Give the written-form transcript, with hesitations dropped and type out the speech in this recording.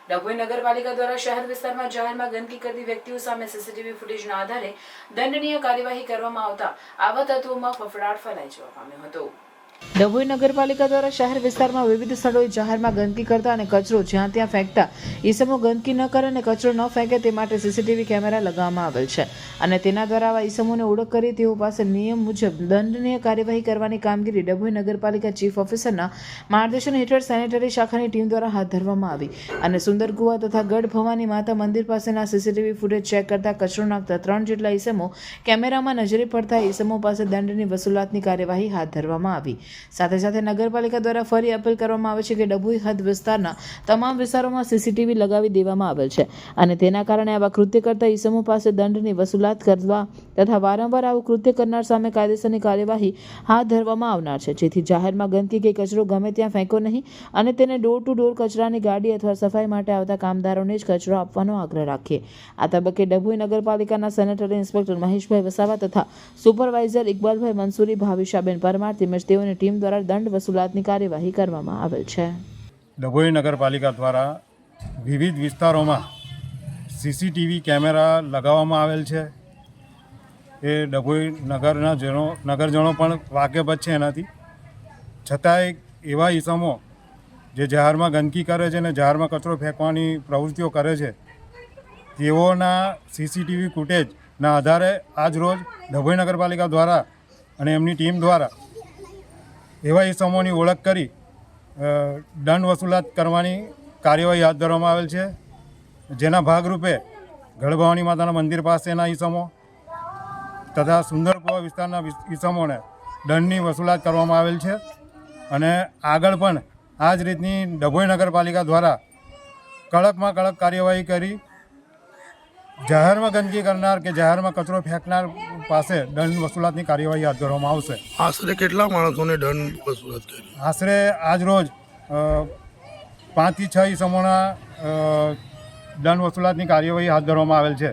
ડભોઈ નગરપાલિકા દ્વારા શહેર વિસ્તારમાં જાહેરમાં ગંદકી કરતી વ્યક્તિઓ સામે સીસીટીવી ફૂટેજના આધારે દંડનીય કાર્યવાહી કરવામાં આવતા આવા તત્વોમાં ફફડાટ ફેલાઈ જવા પામ્યો હતો। ડભોઈ નગરપાલિકા દ્વારા શહેર વિસ્તારમાં વિવિધ સ્થળોએ જાહેરમાં ગંદકી કરતા અને કચરો જ્યાં ત્યાં ફેંકતા ઈસમો ગંદકી ન કરે અને કચરો ન ફેંકે તે માટે સીસીટીવી કેમેરા લગાવવામાં આવેલ છે અને તેના દ્વારા આવા ઈસમોને ઓળખ કરી તેઓ પાસે નિયમ મુજબ દંડનીય કાર્યવાહી કરવાની કામગીરી ડભોઈ નગરપાલિકા ચીફ ઓફિસરના માર્ગદર્શન હેઠળ સેનેટરી શાખાની ટીમ દ્વારા હાથ ધરવામાં આવી અને સુંદર કુવા તથા ગઢ ભવાની માતા મંદિર પાસેના સીસીટીવી ફૂટેજ ચેક કરતા કચરો નાખતા 3 જેટલા ઈસમો કેમેરામાં નજરે પડતા ઈસમો પાસે દંડની વસૂલાતની કાર્યવાહી હાથ ધરવામાં આવી। સાથે સાથે નગરપાલિકા દ્વારા ફરી અપીલ કરવામાં આવે છે કે ડભોઈ હદ વિસ્તારના તમામ વિસ્તારોમાં સીસીટીવી લગાવી દેવામાં આવેલ છે અને તેના કારણે આવા કૃત્ય કરતા ઈસમો પાસે દંડની વસૂલાત કરવા તથા વારંવાર આવું કૃત્ય કરનાર સામે કાયદેસરની કાર્યવાહી હાથ ધરવામાં આવનાર છે, જેથી જાહેરમાં ગંદકી કે કચરો ગમે ત્યાં ફેંકો નહીં અને તેને ડોર ટુ ડોર કચરાની ગાડી અથવા સફાઈ માટે આવતા કામદારોને જ કચરો આપવાનો આગ્રહ રાખીએ। આ તબક્કે ડભોઈ નગરપાલિકાના સેનેટરી ઇન્સ્પેક્ટર મહેશભાઈ વસાવા તથા સુપરવાઇઝર ઇકબાલભાઈ મંસૂરી, ભાવિશાબેન પરમાર તેમજ તેઓની ટીમ દ્વારા દંડ વસૂલાતની કાર્યવાહી કરવામાં આવેલ છે। ડભોઈ નગરપાલિકા દ્વારા વિવિધ વિસ્તારોમાં સીસીટીવી કેમેરા લગાવવામાં આવેલ છે। એ ડભોઈ નગરજનો પણ વાકેફ છે એનાથી, છતાંય એવા ઈસમો જે જાહેરમાં ગંદકી કરે છે અને જાહેરમાં કચરો ફેંકવાની પ્રવૃત્તિઓ કરે છે તેઓના સીસીટીવી ફૂટેજના આધારે આજરોજ ડભોઈ નગરપાલિકા દ્વારા અને એમની ટીમ દ્વારા એવા ઈસમોની ઓળખ કરી દંડ વસૂલાત કરવાની કાર્યવાહી હાથ ધરવામાં આવેલ છે, જેના ભાગરૂપે ગઢ ભવાની માતાના મંદિર પાસેના ઈસમો તથા સુંદરકુવા વિસ્તારના ઈસમોને દંડની વસૂલાત કરવામાં આવેલ છે અને આગળ પણ આ જ રીતની ડભોઈ નગરપાલિકા દ્વારા કડકમાં કડક કાર્યવાહી કરી જાહેરમાં ગંદકી કરનાર કે જાહેરમાં કચરો ફેંકનાર પાસે દંડ વસૂલાતની કાર્યવાહી હાથ ધરવામાં આવશે। આશરે કેટલા માણસોને દંડ વસૂલાત કરી? આશરે આજ રોજ 5 થી 6 ઈસમોના દંડ વસૂલાતની કાર્યવાહી હાથ ધરવામાં આવેલ છે।